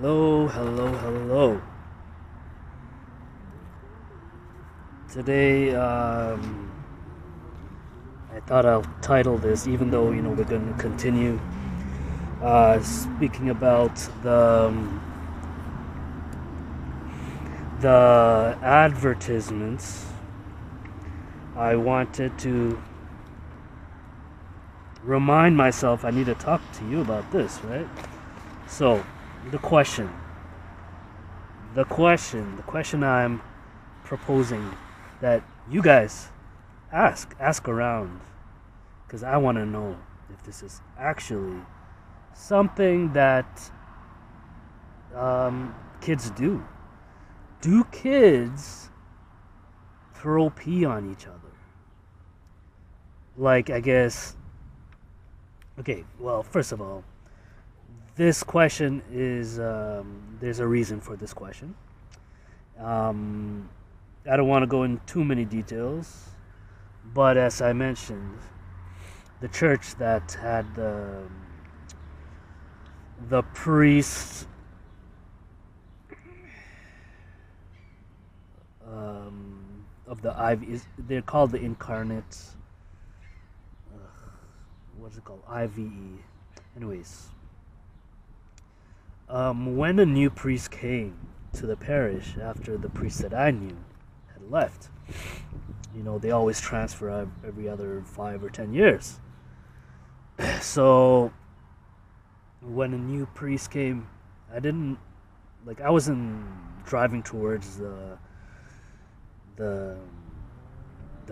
Hello, hello, hello. Today, I thought I'll title this, even though we're going to continue speaking about the advertisements. I wanted to remind myself I need to talk to you about this, right? So, the question I'm proposing that you guys ask around, because I want to know if this is actually something that kids do. Do kids throw pee on each other? Like, I guess. Okay, well, first of all, this question is there's a reason for this question. I don't want to go in too many details, but as I mentioned, the church that had the priest of the IV, they're called the incarnate. What's it called? IVE. Anyways, when a new priest came to the parish after the priest that I knew had left, they always transfer every other 5 or 10 years. So when a new priest came, I wasn't driving towards the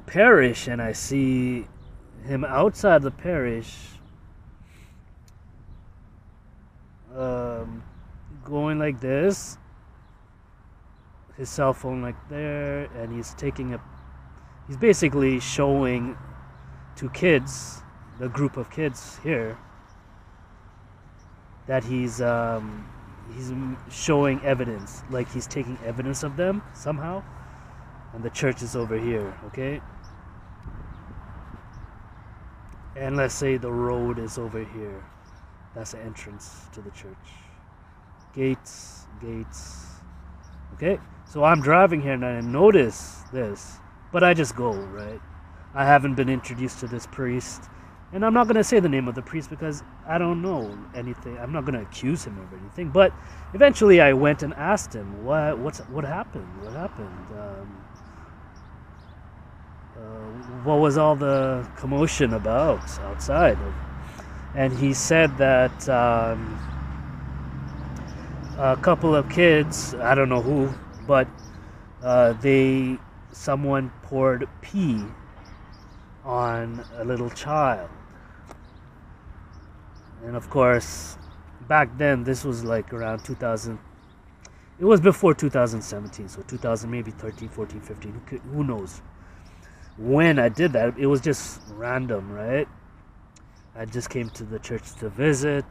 parish, and I see him outside the parish, going like this, his cell phone like there, and he's basically showing to kids, the group of kids here, that he's showing evidence, like he's taking evidence of them somehow, and the church is over here, okay? And let's say the road is over here. That's the entrance to the church. Gates. Okay? So I'm driving here and I notice this, but I just go, right? I haven't been introduced to this priest, and I'm not going to say the name of the priest because I don't know anything. I'm not going to accuse him of anything, but eventually I went and asked him, what happened? What happened? What was all the commotion about outside? And he said that a couple of kids, I don't know who, but someone poured pee on a little child. And of course, back then, this was like around 2000. It was before 2017, so 2000, maybe 13, 14, 15, who knows. When I did that, it was just random, right? I just came to the church to visit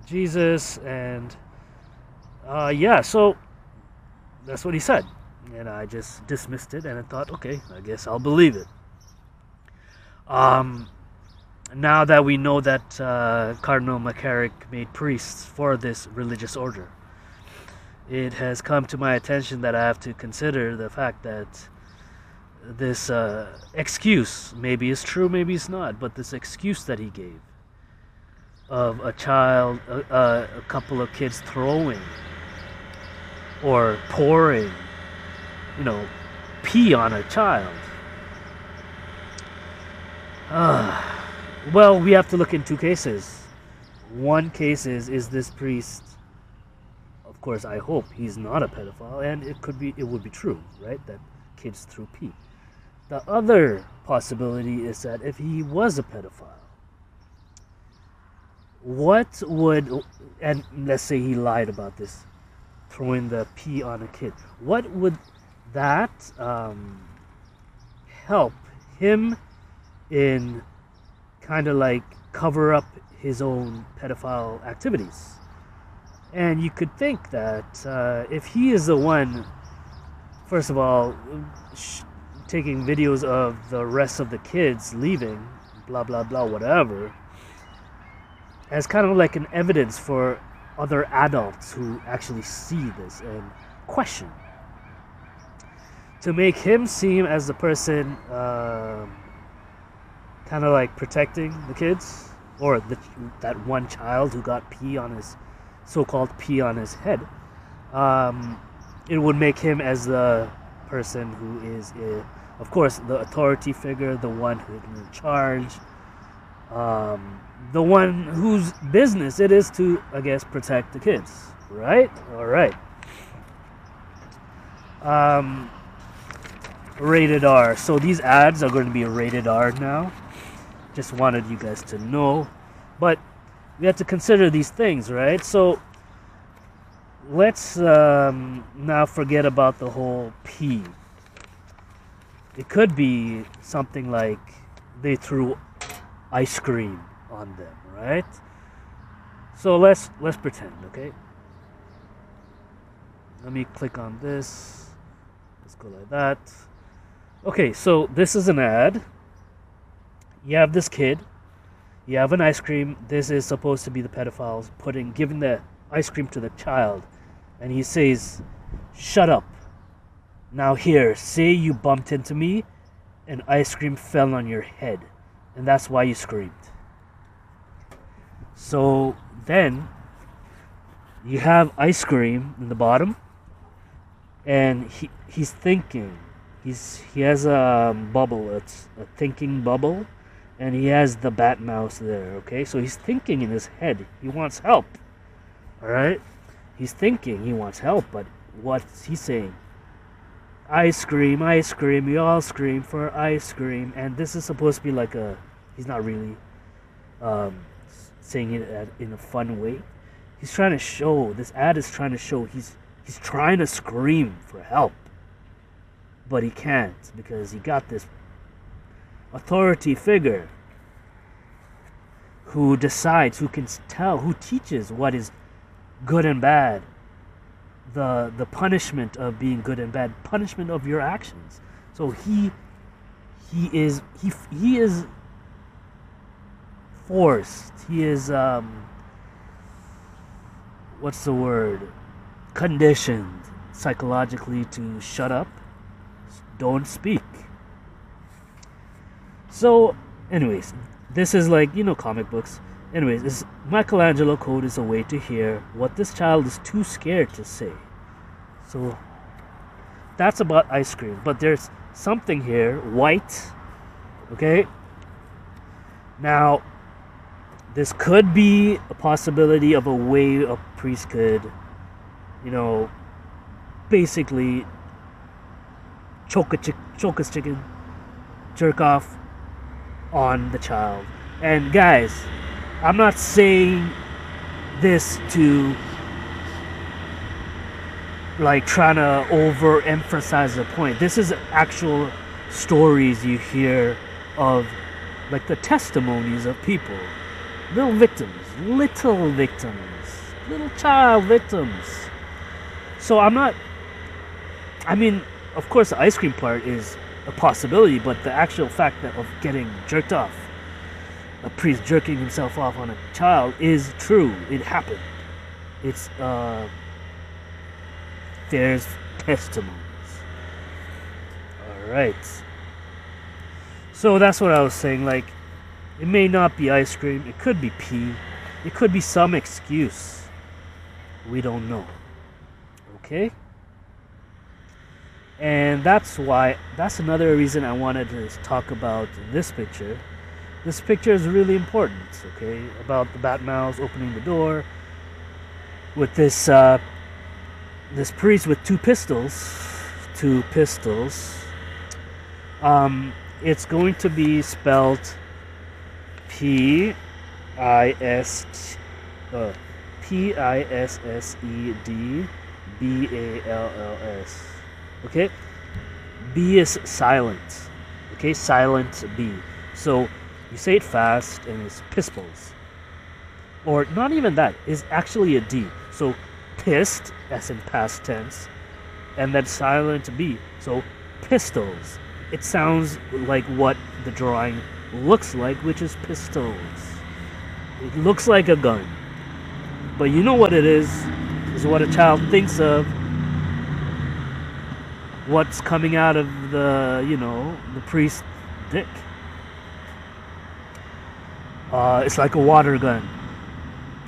Jesus, and so that's what he said. And I just dismissed it, and I thought, okay, I guess I'll believe it. Now that we know that Cardinal McCarrick made priests for this religious order, it has come to my attention that I have to consider the fact that this excuse, maybe it's true, maybe it's not, but this excuse that he gave of a child, a couple of kids throwing or pouring, pee on a child. Well, we have to look in two cases. One case is this priest, of course, I hope he's not a pedophile, and it would be true, right, that kids threw pee. The other possibility is that if he was a pedophile, and let's say he lied about this, throwing the pee on a kid, what would that help him in kind of like cover up his own pedophile activities? And you could think that if he is the one, first of all, taking videos of the rest of the kids leaving, blah blah blah, whatever, as kind of like an evidence for other adults who actually see this and question, to make him seem as the person kind of like protecting the kids, or that one child who got pee on his so-called pee on his head. It would make him as the person who is, of course, the authority figure, the one who's in charge, the one whose business it is to, I guess, protect the kids, right? All right. Rated R. So these ads are going to be rated R now. Just wanted you guys to know. But we have to consider these things, right? So let's now forget about the whole P. It could be something like they threw ice cream on them, right? So let's pretend, okay? Let me click on this. Let's go like that. Okay, so this is an ad. You have this kid. You have an ice cream. This is supposed to be the pedophiles giving the ice cream to the child. And he says, "Shut up. Now here, say you bumped into me and ice cream fell on your head. And that's why you screamed." So then you have ice cream in the bottom. And he's thinking. He has a bubble. It's a thinking bubble. And he has the bat mouse there, okay? So he's thinking in his head. He wants help. Alright? He's thinking he wants help, but what's he saying? Ice cream, we all scream for ice cream. And this is supposed to be like he's not really saying it in a fun way. He's trying to show, this ad is trying to show he's trying to scream for help. But he can't, because he got this authority figure who decides, who can tell, who teaches what is good and bad, the punishment of being good and bad, punishment of your actions. So he is forced, he is what's the word, conditioned psychologically to shut up, don't speak. So anyways, this is like, comic books. Anyways, this Michelangelo Code is a way to hear what this child is too scared to say. So that's about ice cream. But there's something here, white. Okay? Now, this could be a possibility of a way a priest could, basically choke his chicken, jerk off on the child. And guys, I'm not saying this to like trying to overemphasize the point. This is actual stories you hear of, like the testimonies of people, little child victims. So of course the ice cream part is a possibility, but the actual fact of getting jerked off, a priest jerking himself off on a child, is true. It happened. It's there's testimonies. Alright. So that's what I was saying, like, it may not be ice cream, it could be pee, it could be some excuse. We don't know. Okay? And that's another reason I wanted to talk about this picture. This picture is really important, okay? About the bat mouse opening the door with this this priest with two pistols. It's going to be spelled P-I-S-S-E-D-B-A-L-L-S. Okay? B is silent. Okay? Silent B. So you say it fast and it's pistols. Or not even that. It's actually a D. So pissed, as in past tense, and then silent B. So pistols. It sounds like what the drawing looks like, which is pistols. It looks like a gun. But you know what it is what a child thinks of what's coming out of the priest's dick. It's like a water gun.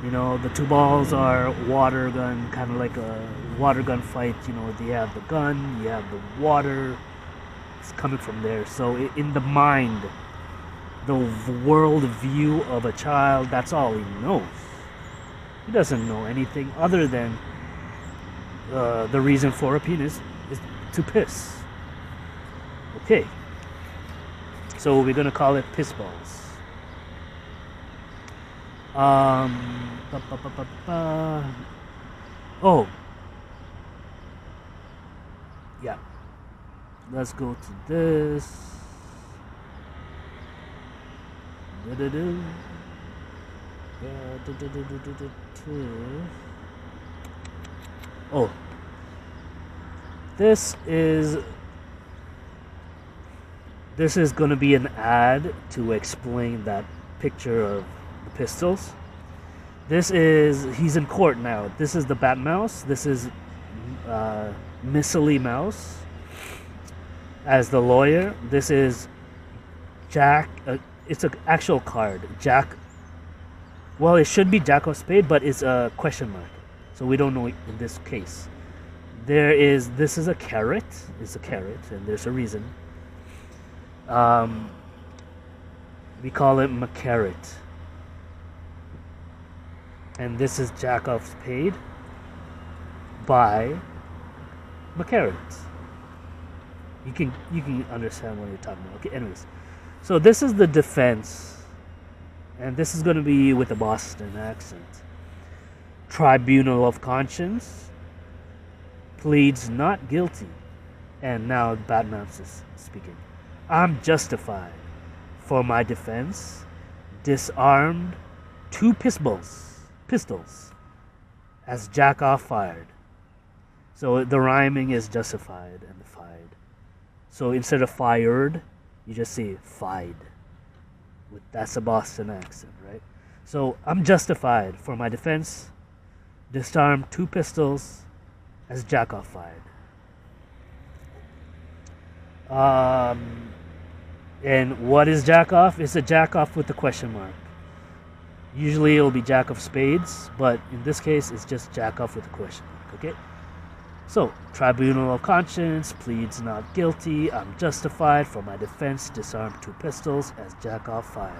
The two balls are water gun, kind of like a water gun fight. You have the gun, you have the water. It's coming from there. So in the mind, the world view of a child, that's all he knows. He doesn't know anything other than the reason for a penis is to piss. Okay. So we're gonna call it piss balls. Oh. Yeah. Let's go to this. Oh. This is going to be an ad to explain that picture of the pistols. He's in court now. This is the Bat Mouse. This is Missily Mouse as the lawyer. This is Jack. It's an actual card. Jack. Well, it should be Jack of Spade, but it's a question mark. So we don't know in this case. This is a carrot. It's a carrot, and there's a reason. We call it McCarrot. And this is Jack of Spade by McCarrot. You can understand what you're talking about. Okay, anyways. So this is the defense. And this is going to be with a Boston accent. Tribunal of Conscience pleads not guilty. And now Batman is speaking. I'm justified for my defense. Disarmed 2 pistols as Jackoff fired. So the rhyming is justified and fired. So instead of fired, you just say fied. That's a Boston accent, right? So I'm justified for my defense. Disarmed 2 pistols as Jackoff fired. And what is Jackoff? It's a Jackoff with a question mark. Usually it'll be Jack of Spades, but in this case it's just Jackoff with a question mark, okay? So, Tribunal of Conscience pleads not guilty. I'm justified for my defense. Disarmed 2 pistols as Jackoff fired.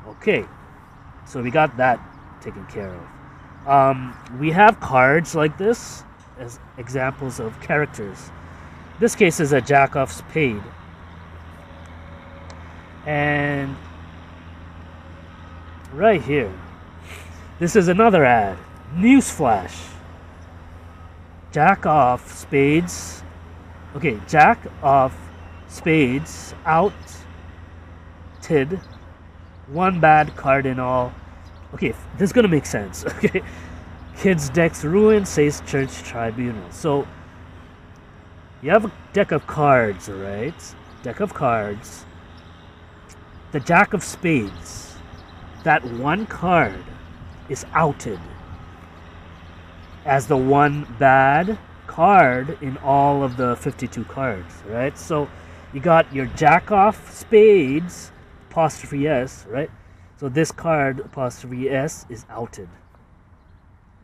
Okay, so we got that taken care of. We have cards like this as examples of characters. This case is a Jack of Spade. And right here, this is another ad. Newsflash. Jack of Spades. Okay, Jack of Spades outed. 1 bad card in all. Okay, this is gonna make sense. Okay, kids' decks ruined, says church tribunal. So you have a deck of cards, right? Deck of cards. The Jack of Spades. That 1 card is outed as the 1 bad card in all of the 52 cards, right? So you got your Jack of Spades, apostrophe S, right? So this card, apostrophe S, is outed.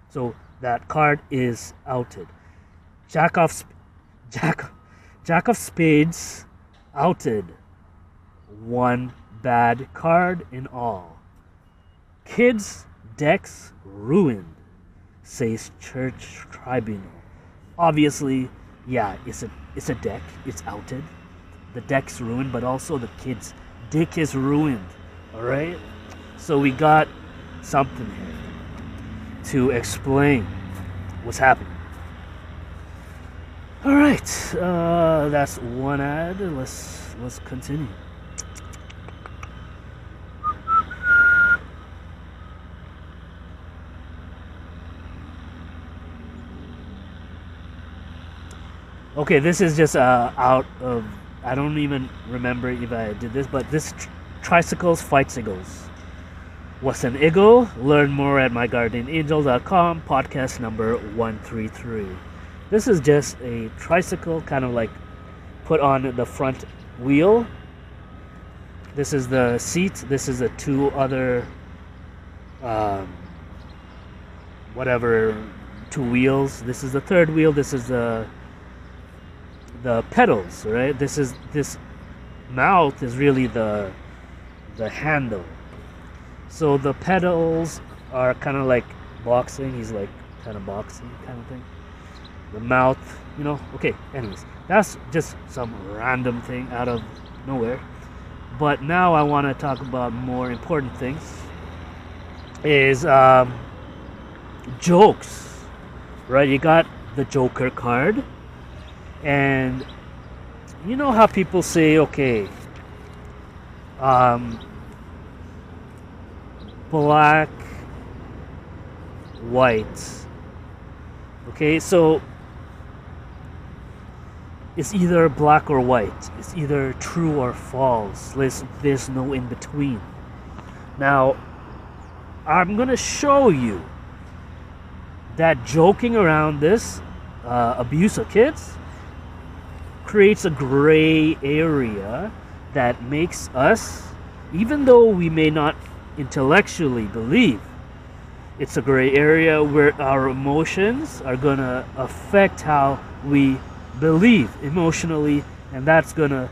So that card is outed. Jack of Spades outed. 1 bad card in all. Kids' decks ruined, says church tribunal. Obviously, yeah, it's a deck. It's outed. The deck's ruined, but also the kid's dick is ruined. All right. So we got something here to explain what's happening. All right. That's one ad. Let's continue. Okay, this is just out of, I don't even remember if I did this, but this tricycles fight seagulls. What's an eagle? Learn more at myguardianangel.com, podcast number 133. This is just a tricycle, kind of like put on the front wheel. This is the seat. This is the two other, two wheels. This is the third wheel. This is the pedals, right? This mouth is really the handle. So the pedals are kind of like boxing. He's like kind of boxing kind of thing. The mouth, okay, anyways, that's just some random thing out of nowhere. But now I want to talk about more important things, is jokes, right? You got the Joker card, and you know how people say, okay, black, white, okay, so it's either black or white. It's either true or false. There's no in between. Now, I'm going to show you that joking around this abuse of kids creates a gray area that makes us, even though we may not intellectually believe it's a gray area, where our emotions are going to affect how we believe emotionally, and that's gonna,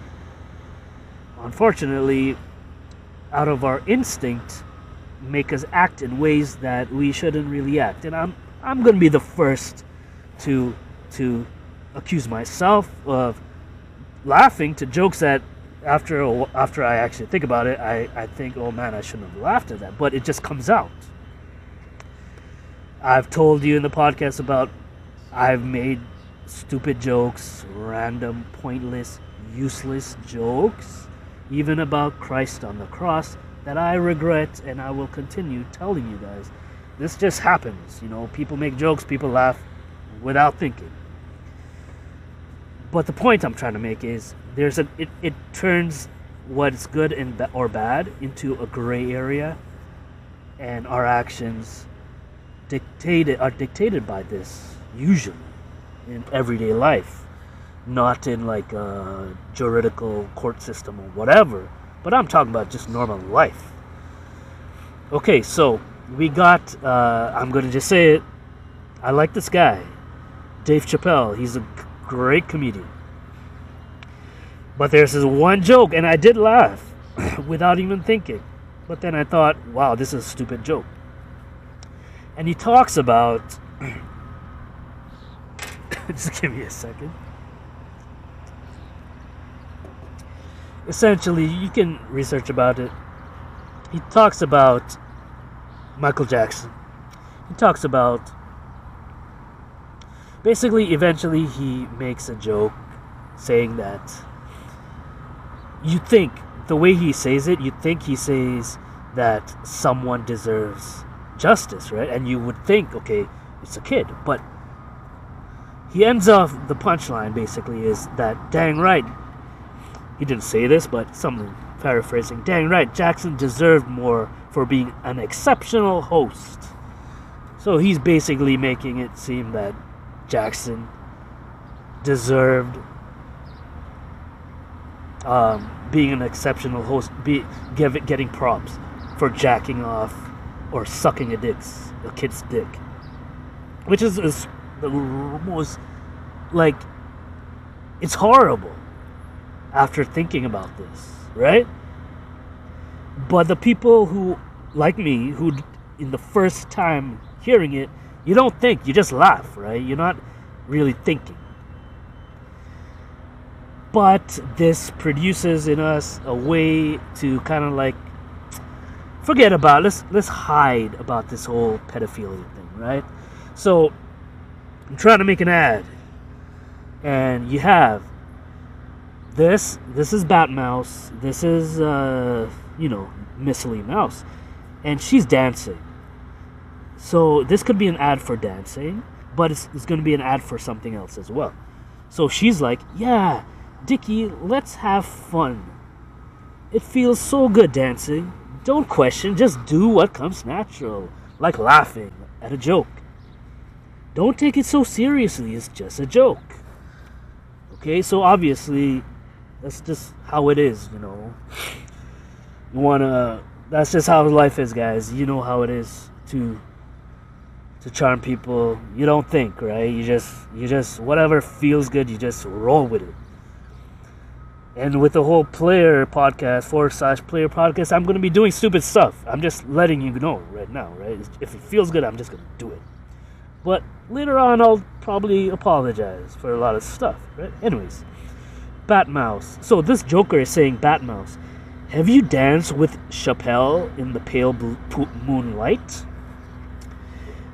unfortunately, out of our instinct, make us act in ways that we shouldn't really act. And I'm gonna be the first to accuse myself of laughing to jokes that after I actually think about it, I think, oh man, I shouldn't have laughed at that, but it just comes out. I've told you in the podcast about I've made stupid jokes, random, pointless, useless jokes, even about Christ on the cross, that I regret, and I will continue telling you guys. This just happens, people make jokes, people laugh without thinking. But the point I'm trying to make is it turns what's good or bad into a gray area, and our actions are dictated by this, usually in everyday life, not in like a juridical court system or whatever, but I'm talking about just normal life. Okay, so we got, I'm going to just say it, I like this guy, Dave Chappelle. He's a great comedian. But there's this one joke, and I did laugh without even thinking. But then I thought, wow, this is a stupid joke. And he talks about, just give me a second. Essentially, you can research about it. He talks about Michael Jackson. He talks about, basically, eventually he makes a joke saying that you think, the way he says it, you think he says that someone deserves justice, right? And you would think, okay, it's a kid, but he ends off, the punchline basically is that, dang right, he didn't say this, but something paraphrasing, dang right, Jackson deserved more for being an exceptional host. So he's basically making it seem that Jackson deserved being an exceptional host, getting props for jacking off or sucking a kid's dick, which is the most, like, it's horrible after thinking about this, right? But the people who, like me, who in the first time hearing it, you don't think, you just laugh, right? You're not really thinking. But this produces in us a way to kind of like forget about, let's hide about this whole pedophilia thing, right? So I'm trying to make an ad, and you have this is Bat Mouse, this is Miss Lee Mouse, and she's dancing. So this could be an ad for dancing, but it's going to be an ad for something else as well. So she's like, yeah, Dickie, let's have fun. It feels so good dancing. Don't question, just do what comes natural, like laughing at a joke. Don't take it so seriously, it's just a joke. Okay, so obviously, that's just how it is, you know. That's just how life is, guys. You know how it is to charm people. You don't think, right? You just, whatever feels good, you just roll with it. And with the whole player podcast, / player podcast, I'm going to be doing stupid stuff. I'm just letting you know right now, right? If it feels good, I'm just going to do it. But later on, I'll probably apologize for a lot of stuff, right? Anyways, Batmouse. So this Joker is saying, Batmouse, have you danced with Chappelle in the pale moonlight?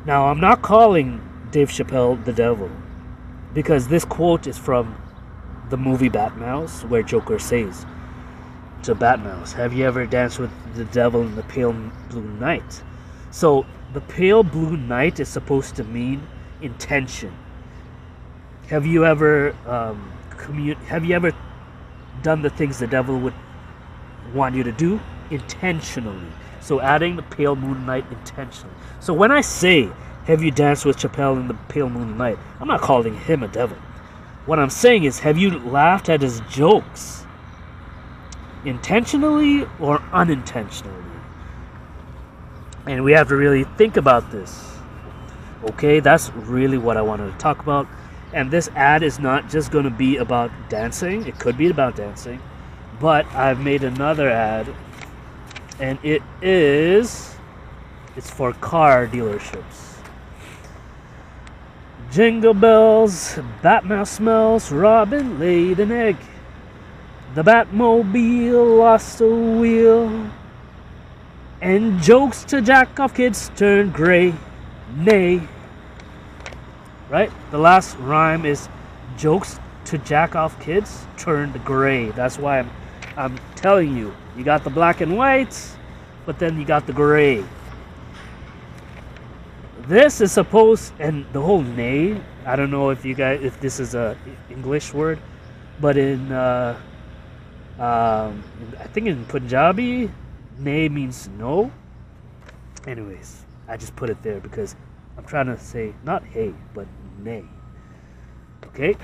Now, I'm not calling Dave Chappelle the devil, because this quote is from the movie Batmouse, where Joker says to Batmouse, have you ever danced with the devil in the pale blue night? So the pale blue night is supposed to mean intention. Have you ever done the things the devil would want you to do intentionally? So adding the pale moon night intentionally. So when I say, have you danced with Chappelle in the pale moon night, I'm not calling him a devil. What I'm saying is, have you laughed at his jokes intentionally or unintentionally? And we have to really think about this. Okay, that's really what I wanted to talk about. And this ad is not just going to be about dancing. It could be about dancing. But I've made another ad. And it's for car dealerships. Jingle bells, Batmouse smells, Robin laid an egg. The Batmobile lost a wheel. And jokes to jack off kids turned gray. Nay. Right? The last rhyme is jokes to jack off kids turned gray. That's why I'm telling you. You got the black and whites, but then you got the gray. This is supposed, and the whole nay, I don't know if this is a English word, but I think in Punjabi, nay means no. Anyways, I just put it there because I'm trying to say not hey, but nay. Okay?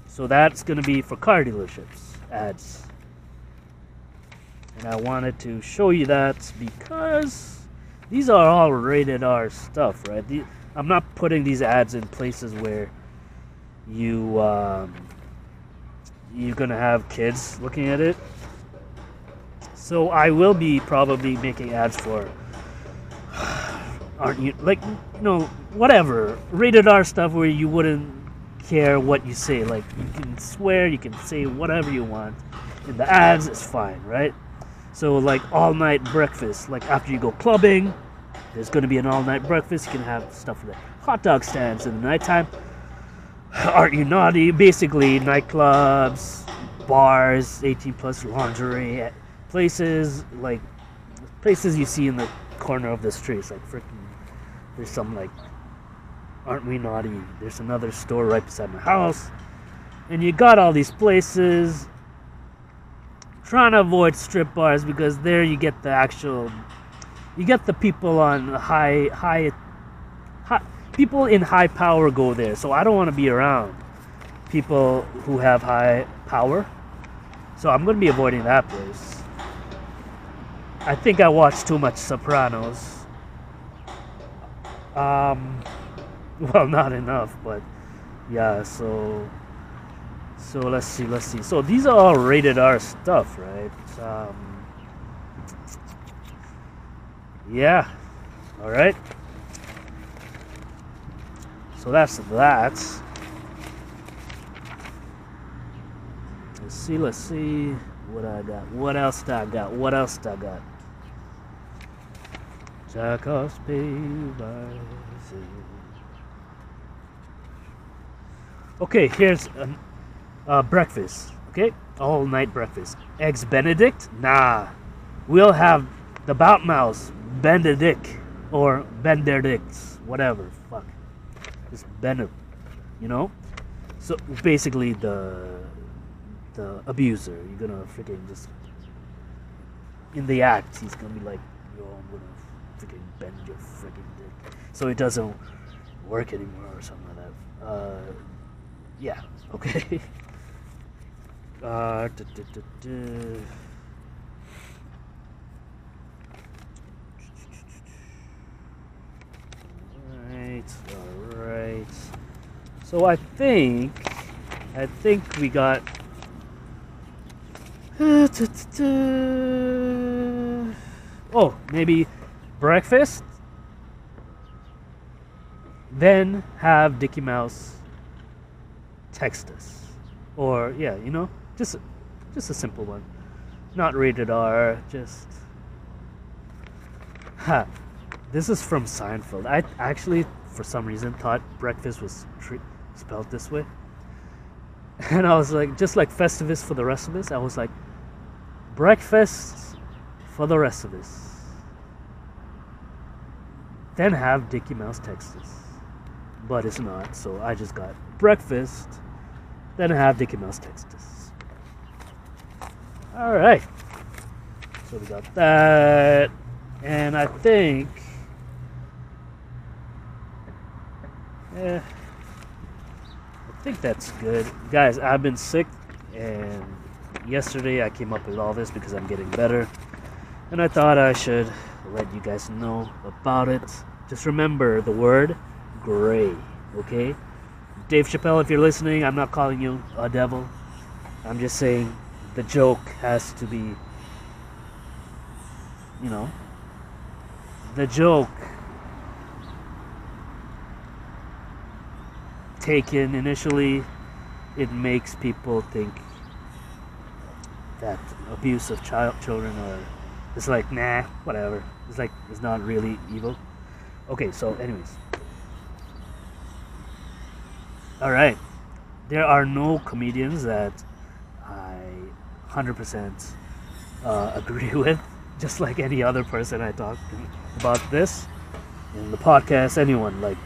So that's going to be for car dealerships ads. And I wanted to show you that because these are all rated R stuff, right? I'm not putting these ads in places where you're going to have kids looking at it. So I will be probably making ads for, whatever, rated R stuff where you wouldn't care what you say. Like, you can swear, you can say whatever you want. In the ads, it's fine, right? So, like, all-night breakfast. Like, after you go clubbing, there's going to be an all-night breakfast. You can have stuff like hot dog stands in the nighttime. Aren't you naughty? Basically, nightclubs, bars, 18-plus lingerie, places you see in the corner of the streets. Like, freaking, there's some, like, aren't we naughty? There's another store right beside my house. And you got all these places. Trying to avoid strip bars because there you get the people on high people in high power go there. So I don't want to be around people who have high power. So I'm going to be avoiding that place. I think I watched too much Sopranos. Well, not enough, but yeah, so let's see. So these are all rated R stuff, right? Yeah. All right. So that's that. Let's see what I got. What else I got? Jacob's Paradise. Okay, here's breakfast. Okay, all night breakfast. Eggs Benedict? Nah. We'll have the Batmouse Benedict or Benedicts, whatever. Fuck. Just Benedict, you know? So basically the abuser. You're gonna freaking just in the act, he's gonna be like, yo, I'm gonna freaking bend your freaking dick. So it doesn't work anymore or something like that. Yeah, okay. Uh, duh, duh, duh, duh. Alright. So I think we got oh, maybe breakfast, then have Dickie Mouse text us. Or yeah, just a simple one. Not rated R, just ha. This is from Seinfeld. I actually, for some reason, thought breakfast was spelled this way. And I was like, just like Festivus for the rest of us, I was like, breakfast for the rest of us. Then have Dickie Mouse text us. But it's not, so I just got breakfast, then have Dickie Mouse text us. Alright. So we got that. And I think I think that's good. Guys, I've been sick, and yesterday I came up with all this because I'm getting better. And I thought I should let you guys know about it. Just remember the word gray, okay? Dave Chappelle, if you're listening, I'm not calling you a devil. I'm just saying the joke has to be, the joke taken initially, it makes people think that abuse of children are, it's like, nah, whatever. It's not really evil. Okay, so anyways. Alright. There are no comedians that I 100% agree with, just like any other person I talk about this in the podcast. Anyone, like,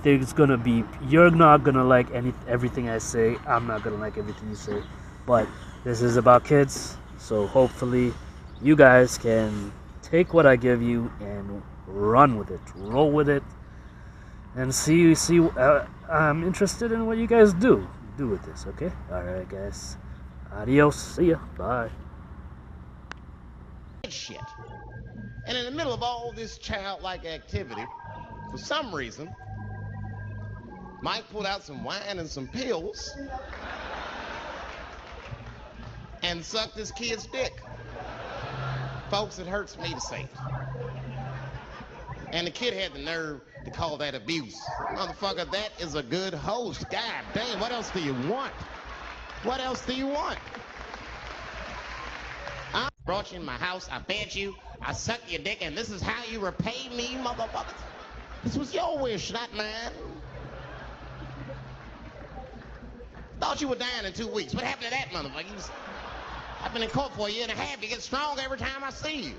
you're not gonna like everything I say. I'm not gonna like everything you say. But this is about kids, so hopefully you guys can take what I give you and run with it, roll with it, and see. I'm interested in what you guys do with this. Okay, all right, guys. Adios. See ya. Bye. Shit. And in the middle of all this childlike activity, for some reason, Mike pulled out some wine and some pills and sucked his kid's dick. Folks, it hurts me to say it. And the kid had the nerve to call that abuse. Motherfucker, that is a good host. God damn, what else do you want? What else do you want? I brought you in my house, I fed you, I sucked your dick, and this is how you repay me, motherfuckers? This was your wish, not mine. Thought you were dying in 2 weeks. What happened to that, motherfucker? I've been in court for a year and a half. You get stronger every time I see you.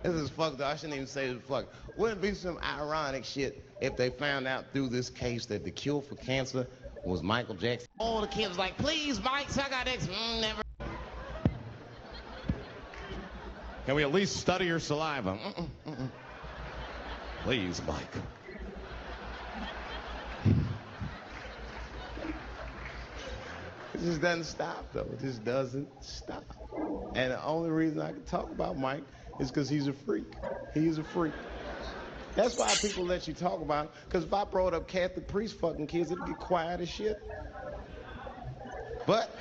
This is fucked up. I shouldn't even say this fuck. Wouldn't it be some ironic shit if they found out through this case that the cure for cancer was Michael Jackson? All the kids like, please, Mike, suck our dicks. Never. Can we at least study your saliva? Please, Mike. It just doesn't stop, though. It just doesn't stop. And the only reason I can talk about Mike is because he's a freak. He's a freak. That's why people let you talk about him. Because if I brought up Catholic priest fucking kids, it'd get quiet as shit. But